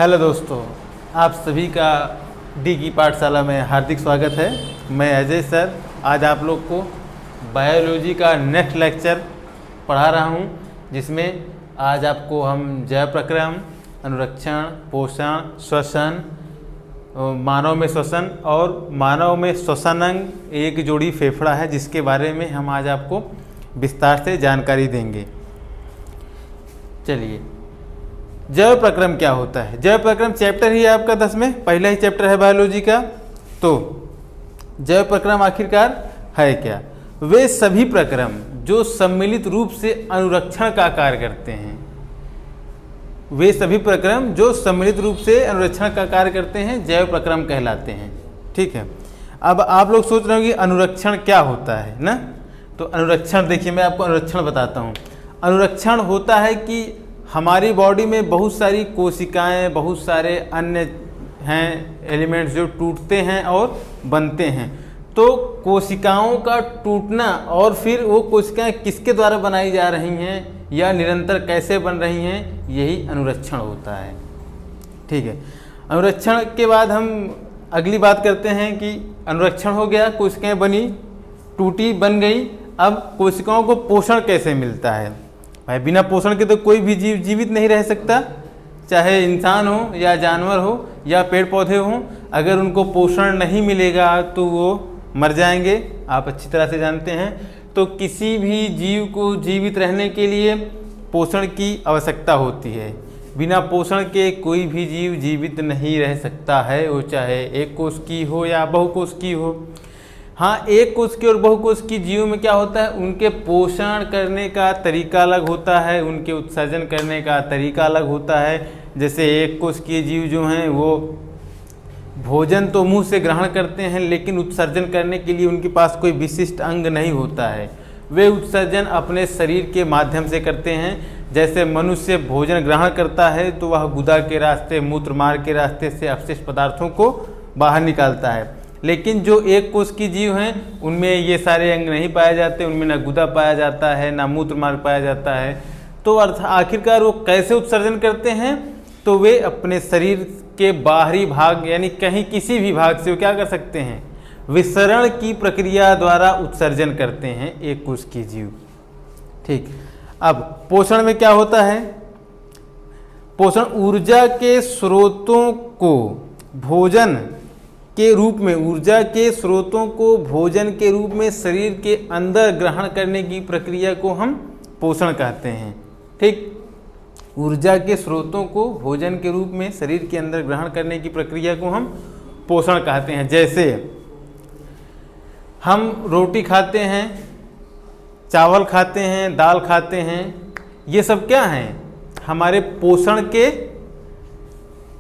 Hello दोस्तों, आप सभी का डी की पाठशाला में हार्दिक स्वागत है। मैं अजय सर आज आप लोग को बायोलॉजी का नेक्स्ट लेक्चर पढ़ा रहा हूं, जिसमें आज आपको हम जैव प्रक्रम, अनुरक्षण, पोषण, श्वसन, मानव में श्वसन और मानव में श्वसन अंग एक जोड़ी फेफड़ा है, जिसके बारे में हम आज आपको विस्तार से जानकारी देंगे। चलिए, जैव प्रक्रम क्या होता है। जैव प्रक्रम चैप्टर ही है आपका 10 में, पहला ही चैप्टर है बायोलॉजी का। तो जैव प्रक्रम आखिरकार है क्या? वे सभी प्रक्रम जो सम्मिलित रूप से अनुरक्षण का कार्य करते हैं। वे सभी प्रक्रम जो सम्मिलित रूप से अनुरक्षण का कार्य करते हैं जैव प्रक्रम कहलाते हैं। ठीक है, अब आप लोग सोच रहे हो कि अनुरक्षण क्या होता है ना। तो अनुरक्षण देखिए, मैं आपको अनुरक्षण बताता हूँ। अनुरक्षण होता है कि हमारी बॉडी में बहुत सारी कोशिकाएं, बहुत सारे अन्य हैं एलिमेंट्स जो टूटते हैं और बनते हैं। तो कोशिकाओं का टूटना और फिर वो कोशिकाएं किसके द्वारा बनाई जा रही हैं या निरंतर कैसे बन रही हैं, यही अनुरक्षण होता है। ठीक है, अनुरक्षण के बाद हम अगली बात करते हैं कि अनुरक्षण हो गया, कोशिकाएं बनी, टूटी, बन गई। अब कोशिकाओं को पोषण कैसे मिलता है? भाई बिना पोषण के तो कोई भी जीव जीवित नहीं रह सकता, चाहे इंसान हो या जानवर हो या पेड़ पौधे हों। अगर उनको पोषण नहीं मिलेगा तो वो मर जाएंगे, आप अच्छी तरह से जानते हैं। तो किसी भी जीव को जीवित रहने के लिए पोषण की आवश्यकता होती है। बिना पोषण के कोई भी जीव जीवित नहीं रह सकता है, वो चाहे एक कोष की हो या बहुकोष की हो। हाँ, एक कोष की और बहुकोष की जीवों में क्या होता है, उनके पोषण करने का तरीका अलग होता है, उनके उत्सर्जन करने का तरीका अलग होता है। जैसे एक कोष के जीव जो हैं वो भोजन तो मुंह से ग्रहण करते हैं, लेकिन उत्सर्जन करने के लिए उनके पास कोई विशिष्ट अंग नहीं होता है। वे उत्सर्जन अपने शरीर के माध्यम से करते हैं। जैसे मनुष्य भोजन ग्रहण करता है तो वह गुदा के रास्ते, मूत्र मार्ग के रास्ते से अपशिष्ट पदार्थों को बाहर निकालता है। लेकिन जो एक कोष की जीव हैं उनमें ये सारे अंग नहीं पाए जाते, उनमें ना गुदा पाया जाता है ना मूत्र मार्ग पाया जाता है। तो आखिरकार वो कैसे उत्सर्जन करते हैं? तो वे अपने शरीर के बाहरी भाग यानी कहीं किसी भी भाग से वो क्या कर सकते हैं, विसरण की प्रक्रिया द्वारा उत्सर्जन करते हैं एक कोष की जीव। ठीक, अब पोषण में क्या होता है? पोषण ऊर्जा के स्रोतों को भोजन के रूप में, ऊर्जा के स्रोतों को भोजन के रूप में शरीर के अंदर ग्रहण करने की प्रक्रिया को हम पोषण कहते हैं। ठीक, ऊर्जा के स्रोतों को भोजन के रूप में शरीर के अंदर ग्रहण करने की प्रक्रिया को हम पोषण कहते हैं। जैसे हम रोटी खाते हैं, चावल खाते हैं, दाल खाते हैं, ये सब क्या हैं, हमारे पोषण के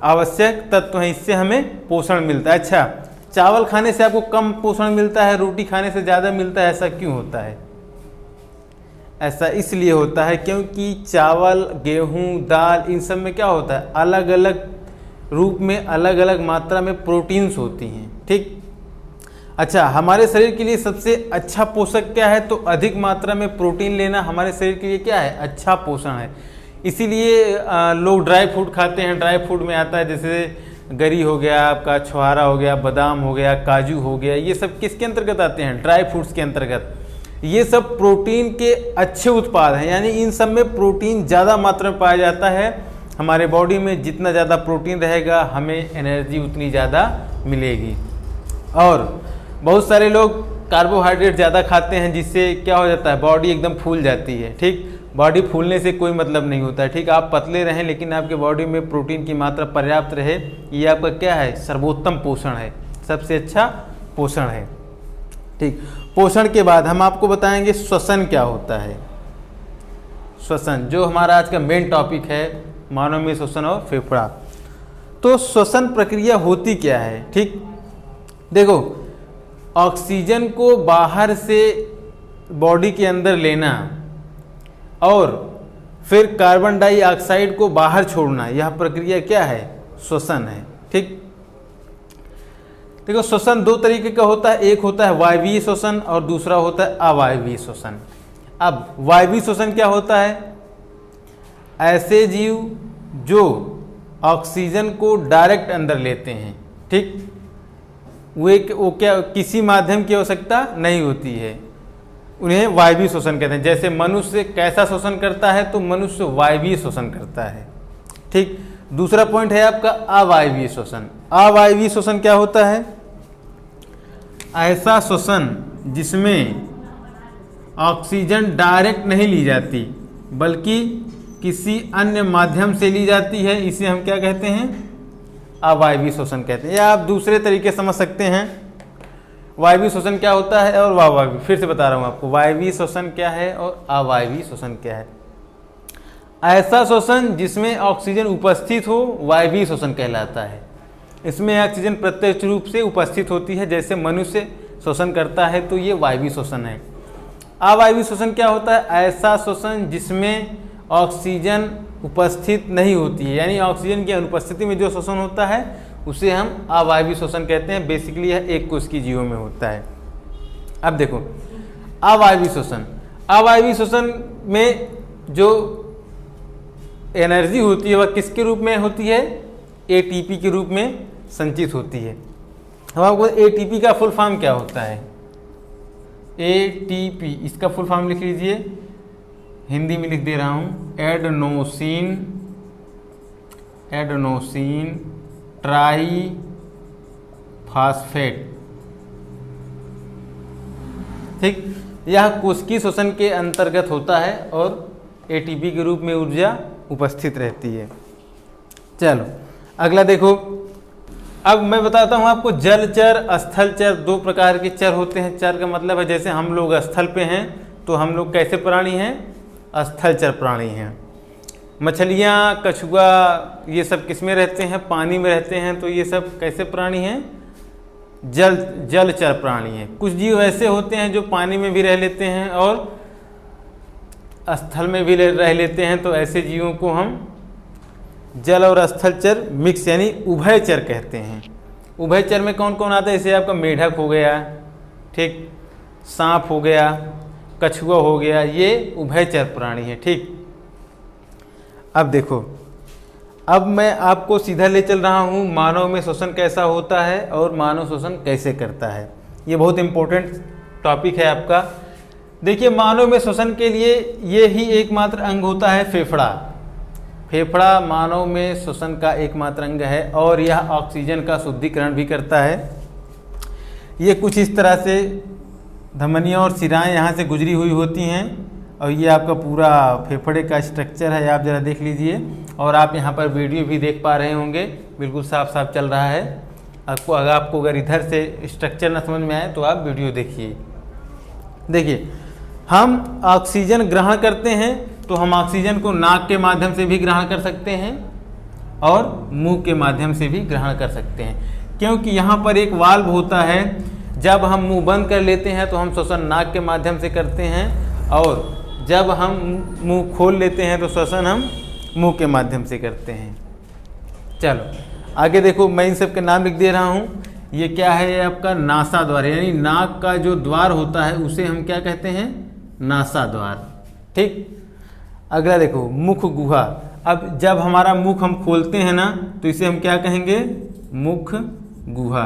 आवश्यक तत्व हैं, इससे हमें पोषण मिलता है। अच्छा, चावल खाने से आपको कम पोषण मिलता है, रोटी खाने से ज़्यादा मिलता है, ऐसा क्यों होता है? ऐसा इसलिए होता है क्योंकि चावल, गेहूं, दाल, इन सब में क्या होता है, अलग अलग रूप में, अलग अलग मात्रा में प्रोटीन्स होती हैं। ठीक, अच्छा, हमारे शरीर के लिए सबसे अच्छा पोषक क्या है? तो अधिक मात्रा में प्रोटीन लेना हमारे शरीर के लिए क्या है, अच्छा पोषण है। इसीलिए लोग ड्राई फ्रूट खाते हैं। ड्राई फ्रूट में आता है जैसे गरी हो गया, आपका छुहारा हो गया, बादाम हो गया, काजू हो गया, ये सब किसके अंतर्गत आते हैं, ड्राई फ्रूट्स के अंतर्गत। ये सब प्रोटीन के अच्छे उत्पाद हैं, यानी इन सब में प्रोटीन ज़्यादा मात्रा में पाया जाता है। हमारे बॉडी में जितना ज़्यादा प्रोटीन रहेगा हमें एनर्जी उतनी ज़्यादा मिलेगी। और बहुत सारे लोग कार्बोहाइड्रेट ज़्यादा खाते हैं, जिससे क्या हो जाता है, बॉडी एकदम फूल जाती है। ठीक, बॉडी फूलने से कोई मतलब नहीं होता है। ठीक, आप पतले रहें लेकिन आपके बॉडी में प्रोटीन की मात्रा पर्याप्त रहे, ये आपका क्या है, सर्वोत्तम पोषण है, सबसे अच्छा पोषण है। ठीक, पोषण के बाद हम आपको बताएंगे श्वसन क्या होता है। श्वसन जो हमारा आज का मेन टॉपिक है, मानव में श्वसन और फेफड़ा। तो श्वसन प्रक्रिया होती क्या है? ठीक, देखो, ऑक्सीजन को बाहर से बॉडी के अंदर लेना और फिर कार्बन डाइऑक्साइड को बाहर छोड़ना, यह प्रक्रिया क्या है, श्वसन है। ठीक, देखो, श्वसन दो तरीके का होता है, एक होता है वायवीय श्वसन और दूसरा होता है अवायवीय श्वसन। अब वायवीय श्वसन क्या होता है? ऐसे जीव जो ऑक्सीजन को डायरेक्ट अंदर लेते हैं, ठीक, वो क्या किसी माध्यम की आवश्यकता नहीं होती है, उन्हें वायवीय शोषण कहते हैं। जैसे मनुष्य कैसा शोषण करता है, तो मनुष्य वायवीय शोषण करता है, ठीक। दूसरा पॉइंट है आपका अवायवीय शोषण। अवायवीय शोषण क्या होता है? ऐसा शोषण जिसमें ऑक्सीजन डायरेक्ट नहीं ली जाती बल्कि किसी अन्य माध्यम से ली जाती है, इसे हम क्या कहते हैं? अवायवीय शोषण कहते हैं। या आप दूसरे तरीके समझ सकते हैं, वायवीय शोषण क्या होता है और अवायवीय, फिर से बता रहा हूँ आपको, वायवीय शोषण क्या है और अवायवीय शोषण क्या है। ऐसा शोषण जिसमें ऑक्सीजन उपस्थित हो वायवीय शोषण कहलाता है। इसमें ऑक्सीजन प्रत्यक्ष रूप से उपस्थित होती है, जैसे मनुष्य शोषण करता है, तो ये वायवीय शोषण है। अवायवीय शोषण क्या होता है? ऐसा शोषण जिसमें ऑक्सीजन उपस्थित नहीं होती है, यानी ऑक्सीजन की अनुपस्थिति में जो शोषण होता है उसे हम अवायवीय शोषण कहते हैं। बेसिकली यह एक कोशिकीय जीवों में होता है। अब देखो अवायवीय शोषण, अवायवीय शोषण में जो एनर्जी होती है वह किसके रूप में होती है? एटीपी के रूप में संचित होती है। अब आपको एटीपी का फुल फॉर्म क्या होता है? एटीपी, इसका फुल फॉर्म लिख लीजिए, हिंदी में लिख दे रहा हूँ, एडेनोसिन ट्राई फास्फेट, ठीक। यह कोशिकीय शोषण के अंतर्गत होता है और एटीपी के रूप में ऊर्जा उपस्थित रहती है। चलो अगला देखो, अब मैं बताता हूँ आपको जलचर स्थलचर, दो प्रकार के चर होते हैं। चर का मतलब है जैसे हम लोग स्थल पे हैं तो हम लोग कैसे प्राणी हैं? स्थलचर प्राणी हैं। मछलियाँ, कछुआ, ये सब किस में रहते हैं? पानी में रहते हैं, तो ये सब कैसे प्राणी हैं? जलचर प्राणी हैं। कुछ जीव ऐसे होते हैं जो पानी में भी रह लेते हैं और स्थल में भी रह लेते हैं, तो ऐसे जीवों को हम जल और स्थलचर मिक्स यानी उभयचर कहते हैं। उभयचर में कौन कौन आता है? जैसे आपका मेढक हो गया, ठीक, सांप हो गया, कछुआ हो गया, ये उभयचर प्राणी है, ठीक। अब देखो, अब मैं आपको सीधा ले चल रहा हूँ मानव में शोषण कैसा होता है और मानव शोषण कैसे करता है। ये बहुत इंपॉर्टेंट टॉपिक है आपका। देखिए, मानव में श्वसन के लिए ये ही एकमात्र अंग होता है फेफड़ा। फेफड़ा मानव में श्वसन का एकमात्र अंग है और यह ऑक्सीजन का शुद्धिकरण भी करता है। ये कुछ इस तरह से धमनियाँ और सिराएं यहाँ से गुजरी हुई होती हैं और ये आपका पूरा फेफड़े का स्ट्रक्चर है। आप ज़रा देख लीजिए और आप यहाँ पर वीडियो भी देख पा रहे होंगे, बिल्कुल साफ साफ चल रहा है। आपको अगर इधर से स्ट्रक्चर न समझ में आए तो आप वीडियो देखिए। देखिए, हम ऑक्सीजन ग्रहण करते हैं तो हम ऑक्सीजन को नाक के माध्यम से भी ग्रहण कर सकते हैं और मुंह के माध्यम से भी ग्रहण कर सकते हैं, क्योंकि यहाँ पर एक वाल्व होता है। जब हम मुंह बंद कर लेते हैं तो हम श्वसन नाक के माध्यम से करते हैं और जब हम मुंह खोल लेते हैं तो श्वसन हम मुंह के माध्यम से करते हैं। चलो आगे देखो, मैं इन सब के नाम लिख दे रहा हूँ। ये क्या है? ये आपका नासा द्वार, यानी नाक का जो द्वार होता है उसे हम क्या कहते हैं? नासा द्वार, ठीक। अगला देखो, मुख गुहा। अब जब हमारा मुख हम खोलते हैं ना तो इसे हम क्या कहेंगे? मुख गुहा।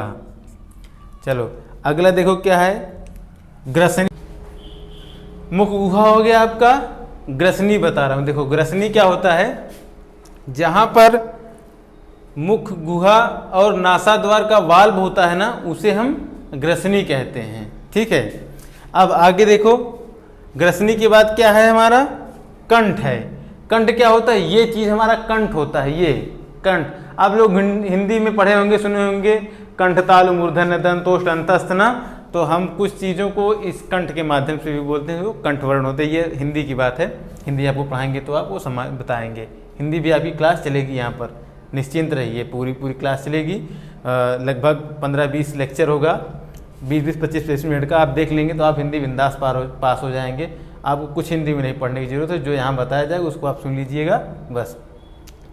चलो अगला देखो क्या है? ग्रसनी। मुख गुहा हो गया आपका, ग्रसनी बता रहा हूँ। देखो ग्रसनी क्या होता है? जहाँ पर मुख गुहा और नासा द्वार का वाल्व होता है ना, उसे हम ग्रसनी कहते हैं, ठीक है। अब आगे देखो, ग्रसनी के बाद क्या है? हमारा कंठ है। कंठ क्या होता है? ये चीज़ हमारा कंठ होता है, ये कंठ। आप लोग हिंदी में पढ़े होंगे, सुने होंगे, कंठ तालु मूर्धन्य दंतोष्ठ अंतस्थ ना, तो हम कुछ चीज़ों को इस कंठ के माध्यम से भी बोलते हैं, वो कंठ वर्ण होते हैं। ये हिंदी की बात है, हिंदी आपको पढ़ाएंगे तो आप वो बताएंगे। हिंदी भी आपकी क्लास चलेगी यहाँ पर, निश्चिंत रहिए, पूरी क्लास चलेगी। लगभग 15-20 लेक्चर होगा, 20-20, 25-25 मिनट का। आप देख लेंगे तो आप हिंदी बिंदास पास हो जाएंगे। आपको कुछ हिंदी में नहीं पढ़ने की जरूरत है, जो यहाँ बताया जाएगा उसको आप सुन लीजिएगा बस।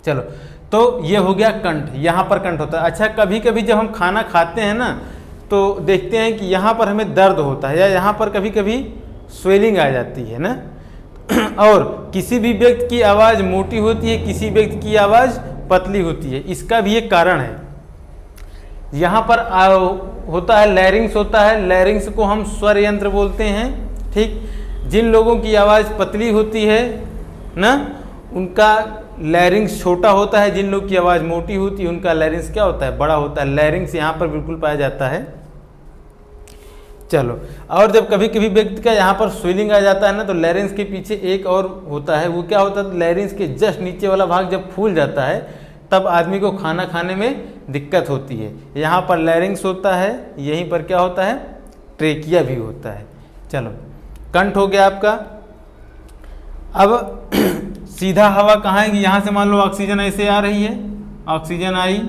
चलो, तो ये हो गया कंठ, यहाँ पर कंठ होता है। अच्छा, कभी कभी जब हम खाना खाते हैं ना तो देखते हैं कि यहाँ पर हमें दर्द होता है या यहाँ पर कभी कभी स्वेलिंग आ जाती है ना। और किसी भी व्यक्ति की आवाज़ मोटी होती है, किसी व्यक्ति की आवाज़ पतली होती है। इसका भी एक कारण है, यहाँ पर होता है लैरिंग्स होता है, लैरिंग्स को हम स्वर यंत्र बोलते हैं। ठीक, जिन लोगों की आवाज़ पतली होती है ना, उनका लैरिंग्स छोटा होता है, जिन लोगों की आवाज़ मोटी होती है उनका लैरिंग्स क्या होता है, बड़ा होता है। लैरिंग्स यहाँ पर बिल्कुल पाया जाता है। चलो, और जब कभी कभी व्यक्ति का यहाँ पर स्वेलिंग आ जाता है ना, तो लैरिंग्स के पीछे एक और होता है, वो क्या होता है, लैरिंग्स के जस्ट नीचे वाला भाग जब फूल जाता है तब आदमी को खाना खाने में दिक्कत होती है। यहाँ पर लैरिंग्स होता है, यहीं पर क्या होता है, ट्रेकिया भी होता है। चलो, कंठ हो गया आपका। अब सीधा हवा कहाँ आएगी, यहाँ से मान लो ऑक्सीजन ऐसे आ रही है, ऑक्सीजन आई,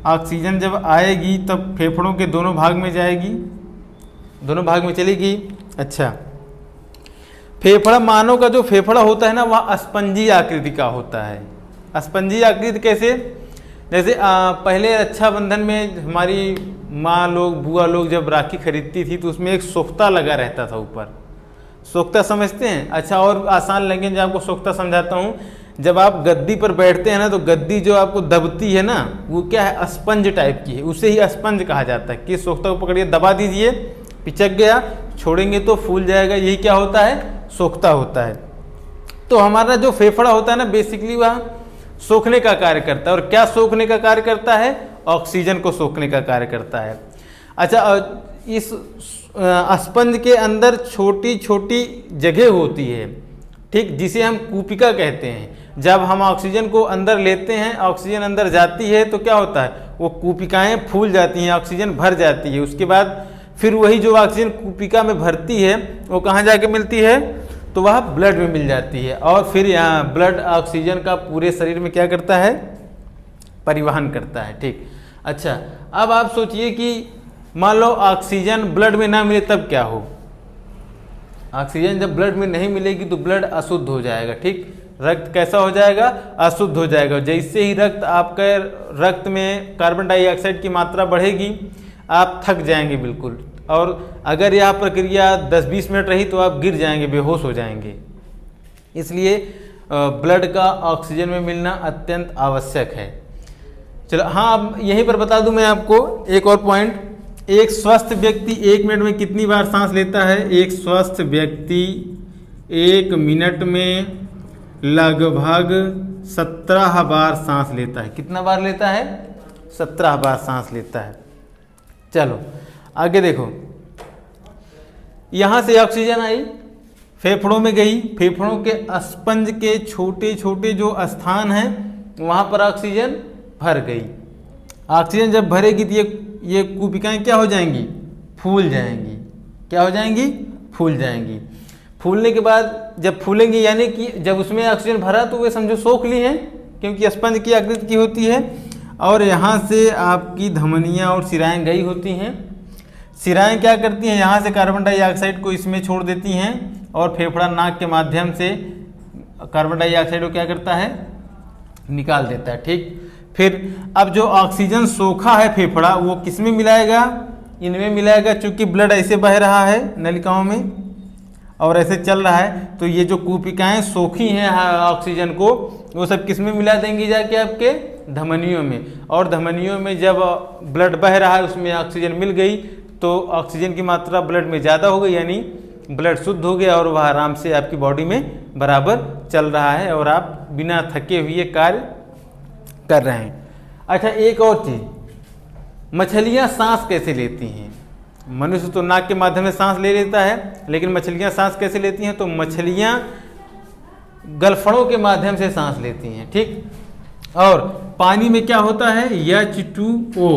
ऑक्सीजन जब आएगी तब फेफड़ों के दोनों भाग में जाएगी, दोनों भाग में चलेगी। अच्छा, फेफड़ा, मानव का जो फेफड़ा होता है ना, वह स्पंजी आकृति का होता है। स्पंजी आकृति कैसे, जैसे पहले रक्षाबंधन में हमारी माँ लोग, बुआ लोग जब राखी खरीदती थी तो उसमें एक सोख्ता लगा रहता था ऊपर। सोख्ता समझते हैं? अच्छा, और आसान लैंग्वेज आपको सोख्ता समझाता हूँ। जब आप गद्दी पर बैठते हैं ना, तो गद्दी जो आपको दबती है ना, वो क्या है, स्पंज टाइप की है, उसे ही स्पंज कहा जाता है। कि सोख्ता को पकड़िए, दबा दीजिए, पिचक गया, छोड़ेंगे तो फूल जाएगा, यही क्या होता है, सोख्ता होता है। तो हमारा जो फेफड़ा होता है ना, बेसिकली वह सोखने का कार्य करता है। और क्या सोखने का कार्य करता है, ऑक्सीजन को सोखने का कार्य करता है। अच्छा, इस स्पंज के अंदर छोटी छोटी जगह होती है, ठीक, जिसे हम कूपिका कहते हैं। जब हम ऑक्सीजन को अंदर लेते हैं, ऑक्सीजन अंदर जाती है तो क्या होता है, वो कूपिकाएं फूल जाती हैं, ऑक्सीजन भर जाती है। उसके बाद फिर वही जो ऑक्सीजन कूपिका में भरती है वो कहाँ जाके मिलती है, तो वह ब्लड में मिल जाती है। और फिर यहाँ ब्लड ऑक्सीजन का पूरे शरीर में क्या करता है, परिवहन करता है। ठीक, अच्छा, अब आप सोचिए कि मान लो ऑक्सीजन ब्लड में ना मिले तब क्या हो। ऑक्सीजन जब ब्लड में नहीं मिलेगी तो ब्लड अशुद्ध हो जाएगा। ठीक, रक्त कैसा हो जाएगा, अशुद्ध हो जाएगा। जैसे ही आपके रक्त में कार्बन डाइऑक्साइड की मात्रा बढ़ेगी, आप थक जाएंगे बिल्कुल, और अगर यह प्रक्रिया 10-20 मिनट रही तो आप गिर जाएंगे, बेहोश हो जाएंगे। इसलिए ब्लड का ऑक्सीजन में मिलना अत्यंत आवश्यक है। चलो, हाँ, अब यहीं पर बता दूं मैं आपको एक और पॉइंट। एक स्वस्थ व्यक्ति 1 मिनट में कितनी बार सांस लेता है? एक स्वस्थ व्यक्ति 1 मिनट में लगभग 17 बार सांस लेता है। कितना बार लेता है? 17 बार सांस लेता है। चलो आगे देखो, यहाँ से ऑक्सीजन आई, फेफड़ों में गई, फेफड़ों के स्पंज के छोटे छोटे जो स्थान हैं वहाँ पर ऑक्सीजन भर गई। ऑक्सीजन जब भरेगी तो ये कूपिकाएं क्या हो जाएंगी, फूल जाएंगी। क्या हो जाएंगी, फूल जाएंगी। फूलने के बाद जब फूलेंगी, यानी कि जब उसमें ऑक्सीजन भरा तो वे समझो सोख ली हैं, क्योंकि स्पंज की आकृति की होती है। और यहाँ से आपकी धमनियाँ और सिराएं गई होती हैं। सिराएं क्या करती हैं, यहाँ से कार्बन डाइऑक्साइड को इसमें छोड़ देती हैं, और फेफड़ा नाक के माध्यम से कार्बन डाइऑक्साइड को क्या करता है, निकाल देता है। ठीक, फिर अब जो ऑक्सीजन सोखा है फेफड़ा, वो किस में मिलाएगा, इनमें मिलाएगा। चूंकि ब्लड ऐसे बह रहा है नलिकाओं में और ऐसे चल रहा है, तो ये जो कूपिकाएं सोखी हैं ऑक्सीजन को, वो सब किस में मिला देंगी, जाके आपके धमनियों में। और धमनियों में जब ब्लड बह रहा है उसमें ऑक्सीजन मिल गई, तो ऑक्सीजन की मात्रा ब्लड में ज़्यादा हो गई, यानी ब्लड शुद्ध हो गया और वह आराम से आपकी बॉडी में बराबर चल रहा है और आप बिना थके हुए कार्य कर रहे हैं। अच्छा, एक और चीज़, मछलियाँ सांस कैसे लेती हैं? मनुष्य तो नाक के माध्यम से सांस ले लेता है, लेकिन मछलियाँ सांस कैसे लेती हैं? तो मछलियाँ गलफड़ों के माध्यम से सांस लेती हैं। ठीक, और पानी में क्या होता है, H2O।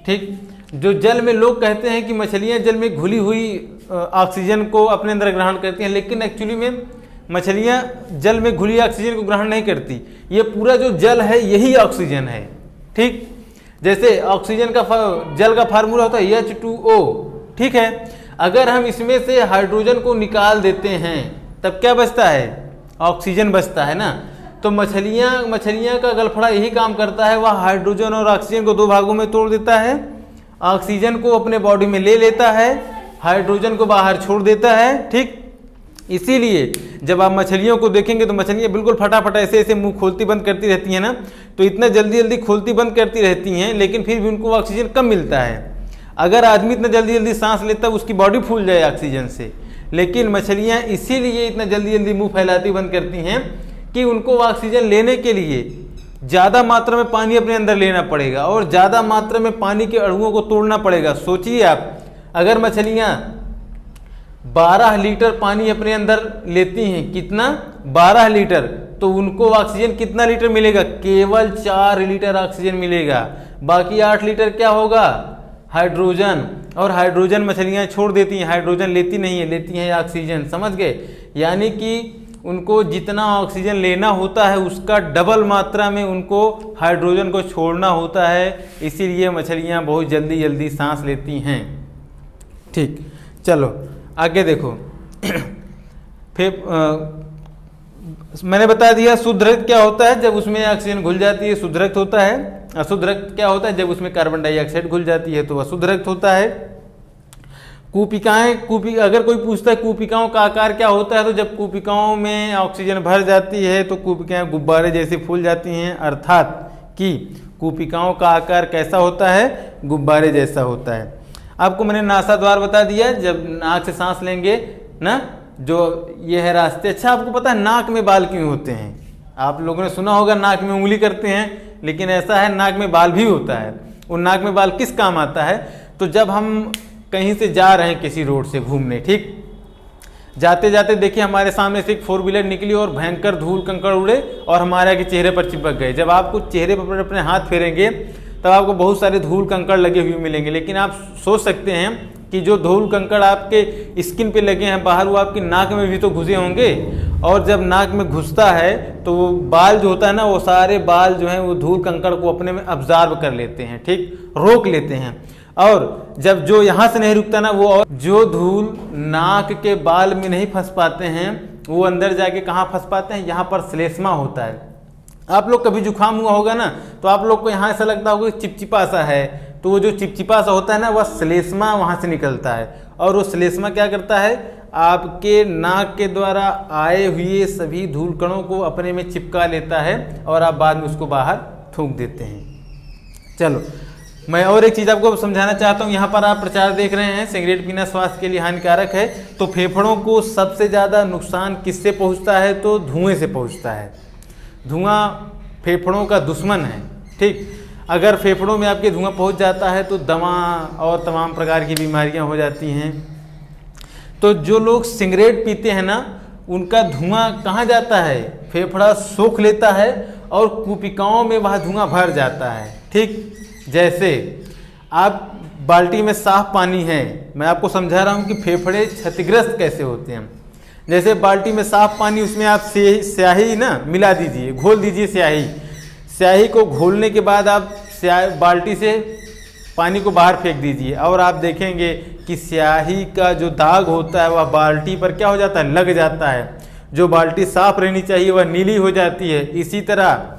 ठीक, जो जल में लोग कहते हैं कि मछलियाँ जल में घुली हुई ऑक्सीजन को अपने अंदर ग्रहण करती हैं, लेकिन एक्चुअली में मछलियाँ जल में घुली ऑक्सीजन को ग्रहण नहीं करती। ये पूरा जो जल है यही ऑक्सीजन है। ठीक, जैसे ऑक्सीजन का जल का फार्मूला होता है H2O। ठीक है, अगर हम इसमें से हाइड्रोजन को निकाल देते हैं तब क्या बचता है, ऑक्सीजन बचता है ना। तो मछलियाँ का गलफड़ा यही काम करता है, वह हाइड्रोजन और ऑक्सीजन को 2 भागों में तोड़ देता है, ऑक्सीजन को अपने बॉडी में ले लेता है, हाइड्रोजन को बाहर छोड़ देता है। ठीक, इसीलिए जब आप मछलियों को देखेंगे तो मछलियाँ बिल्कुल फटाफट ऐसे ऐसे मुंह खोलती बंद करती रहती हैं ना, तो इतना जल्दी जल्दी खोलती बंद करती रहती हैं, लेकिन फिर भी उनको ऑक्सीजन कम मिलता है। अगर आदमी इतना जल्दी जल्दी सांस लेता है उसकी बॉडी फूल जाए ऑक्सीजन से, लेकिन मछलियाँ इसीलिए इतना जल्दी जल्दी मुँह फैलाती बंद करती हैं कि उनको ऑक्सीजन लेने के लिए ज़्यादा मात्रा में पानी अपने अंदर लेना पड़ेगा और ज़्यादा मात्रा में पानी के अणुओं को तोड़ना पड़ेगा। सोचिए आप, अगर मछलियाँ 12 लीटर पानी अपने अंदर लेती हैं, कितना 12 लीटर, तो उनको ऑक्सीजन कितना लीटर मिलेगा? केवल 4 लीटर ऑक्सीजन मिलेगा। बाकी 8 लीटर क्या होगा? हाइड्रोजन। और हाइड्रोजन मछलियाँ छोड़ देती हैं, हाइड्रोजन लेती नहीं है, लेती हैं ऑक्सीजन। समझ गए? यानी कि उनको जितना ऑक्सीजन लेना होता है उसका डबल मात्रा में उनको हाइड्रोजन को छोड़ना होता है, इसीलिए मछलियाँ बहुत जल्दी जल्दी सांस लेती हैं। ठीक, चलो आगे देखो। फिर मैंने बता दिया शुद्ध रक्त क्या होता है, जब उसमें ऑक्सीजन घुल जाती है शुद्ध रक्त होता है। अशुद्ध रक्त क्या होता है? जब उसमें कार्बन डाइऑक्साइड घुल जाती है तो अशुद्ध रक्त होता है। कूपिकाएं, अगर कोई पूछता है कूपिकाओं का आकार क्या होता है, तो जब कूपिकाओं में ऑक्सीजन भर जाती है तो कूपिकाएं गुब्बारे जैसे फूल जाती हैं, अर्थात कि कूपिकाओं का आकार कैसा होता है? गुब्बारे जैसा होता है। आपको मैंने नासा द्वार बता दिया, जब नाक से सांस लेंगे ना, जो ये है रास्ते। अच्छा, आपको पता है नाक में बाल क्यों होते हैं? आप लोगों ने सुना होगा नाक में उंगली करते हैं, लेकिन ऐसा है नाक में बाल भी होता है। वो नाक में बाल किस काम आता है? तो जब हम कहीं से जा रहे हैं किसी रोड से घूमने, ठीक, जाते जाते देखिए हमारे सामने से एक 4 व्हीलर निकली और भयंकर धूल कंकड़ उड़े और हमारे आगे चेहरे पर चिपक गए। जब आपको चेहरे पर अपने हाथ फेरेंगे तब आपको बहुत सारे धूल कंकड़ लगे हुए मिलेंगे, लेकिन आप सोच सकते हैं कि जो धूल कंकड़ आपके स्किन पे लगे हैं बाहर, वो आपकी नाक में भी तो घुसे होंगे, और जब नाक में घुसता है तो वो बाल जो होता है ना, वो सारे बाल जो हैं वो धूल कंकड़ को अपने में अब्जॉर्ब कर लेते हैं, ठीक, रोक लेते हैं। और जब जो यहाँ से नहीं रुकता ना, वो और जो धूल नाक के बाल में नहीं फंस पाते हैं वो अंदर जाके कहाँ फंस पाते हैं? यहाँ पर श्लेष्मा होता है। आप लोग कभी जुकाम हुआ होगा ना, तो आप लोग को यहाँ ऐसा लगता होगा कि चिपचिपा सा है, तो वो जो चिपचिपा सा होता है ना, वह श्लेष्मा वहाँ से निकलता है। और वो श्लेष्मा क्या करता है? आपके नाक के द्वारा आए हुए सभी धूल कणों को अपने में चिपका लेता है और आप बाद में उसको बाहर थूक देते हैं। चलो, मैं और एक चीज़ आपको समझाना चाहता हूँ। यहाँ पर आप प्रचार देख रहे हैं सिगरेट पीना स्वास्थ्य के लिए हानिकारक है, तो फेफड़ों को सबसे ज़्यादा नुकसान किससे पहुँचता है? तो धुएँ से पहुँचता है। धुआं फेफड़ों का दुश्मन है, ठीक। अगर फेफड़ों में आपके धुआं पहुंच जाता है तो दमा और तमाम प्रकार की बीमारियां हो जाती हैं। तो जो लोग सिगरेट पीते हैं ना, उनका धुआं कहाँ जाता है? फेफड़ा सोख लेता है और कूपिकाओं में वह धुआं भर जाता है, ठीक। जैसे आप बाल्टी में साफ पानी है, मैं आपको समझा रहा हूँ कि फेफड़े क्षतिग्रस्त कैसे होते हैं। जैसे बाल्टी में साफ पानी, उसमें आप स्याही ना मिला दीजिए, घोल दीजिए स्याही को घोलने के बाद आप बाल्टी से पानी को बाहर फेंक दीजिए और आप देखेंगे कि स्याही का जो दाग होता है वह बाल्टी पर क्या हो जाता है? लग जाता है। जो बाल्टी साफ रहनी चाहिए वह नीली हो जाती है। इसी तरह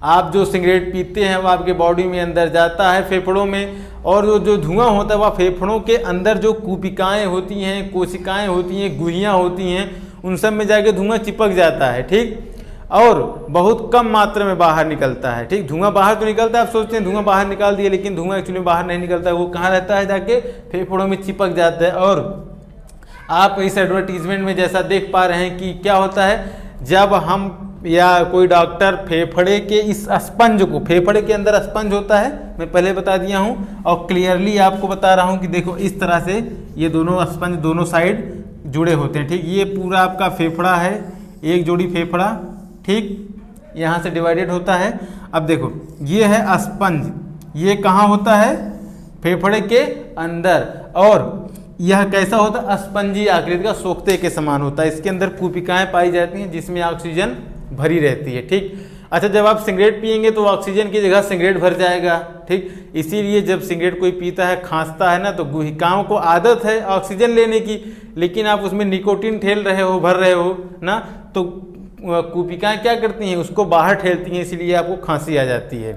आप जो सिगरेट पीते हैं वह आपके बॉडी में अंदर जाता है फेफड़ों में, और जो धुआं होता है वह फेफड़ों के अंदर जो कूपिकाएं होती हैं, कोशिकाएं होती हैं, गुहियाँ होती हैं, उन सब में जाके धुआं चिपक जाता है, ठीक, और बहुत कम मात्रा में बाहर निकलता है, ठीक। धुआं बाहर तो निकलता है, आप सोचते हैं धुआं बाहर निकाल दिया, लेकिन धुआं एक्चुअली बाहर नहीं निकलता है, वो कहाँ रहता है? जाके फेफड़ों में चिपक जाता है। और आप इस एडवर्टीजमेंट में जैसा देख पा रहे हैं कि क्या होता है, जब हम या कोई डॉक्टर फेफड़े के इस स्पंज को, फेफड़े के अंदर स्पंज होता है, मैं पहले बता दिया हूँ और क्लियरली आपको बता रहा हूँ कि देखो इस तरह से ये दोनों स्पंज दोनों साइड जुड़े होते हैं, ठीक। ये पूरा आपका फेफड़ा है, एक जोड़ी फेफड़ा, ठीक, यहाँ से डिवाइडेड होता है। अब देखो ये है स्पंज, ये कहाँ होता है? फेफड़े के अंदर, और यह कैसा होता है? स्पंजी आकृति का, सोखते के समान होता है। इसके अंदर कूपिकाएं पाई जाती हैं जिसमें ऑक्सीजन भरी रहती है, ठीक। अच्छा, जब आप सिगरेट पिएंगे तो ऑक्सीजन की जगह सिगरेट भर जाएगा, ठीक। इसीलिए जब सिगरेट कोई पीता है, खांसता है ना, तो गुहिकाओं को आदत है ऑक्सीजन लेने की, लेकिन आप उसमें निकोटीन ठेल रहे हो, भर रहे हो ना, तो कूपिकाएं क्या करती हैं? उसको बाहर ठेलती हैं, इसीलिए आपको खांसी आ जाती है।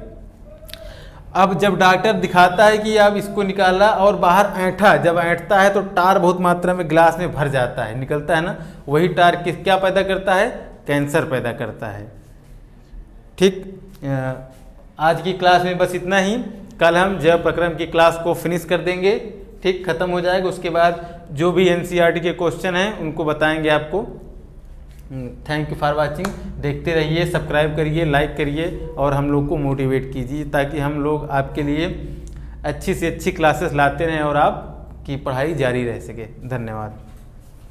अब जब डॉक्टर दिखाता है कि अब इसको निकाला और बाहर ऐंठा, जब ऐंठता है तो टार बहुत मात्रा में ग्लास में भर जाता है, निकलता है ना, वही टार क्या पैदा करता है? कैंसर पैदा करता है। ठीक, आज की क्लास में बस इतना ही। कल हम जैव प्रक्रम की क्लास को फिनिश कर देंगे। ठीक, खत्म हो जाएगा। उसके बाद जो भी एनसीईआरटी के क्वेश्चन हैं उनको बताएंगे आपको। Thank you for watching. देखते रहिए, सब्सक्राइब करिए, लाइक करिए और हम लोग को मोटिवेट कीजिए ताकि हम लोग आपके लिए अच्छी से अच्छी क्लासेस लाते रहें और आपकी पढ़ाई जारी रह सके। धन्यवाद।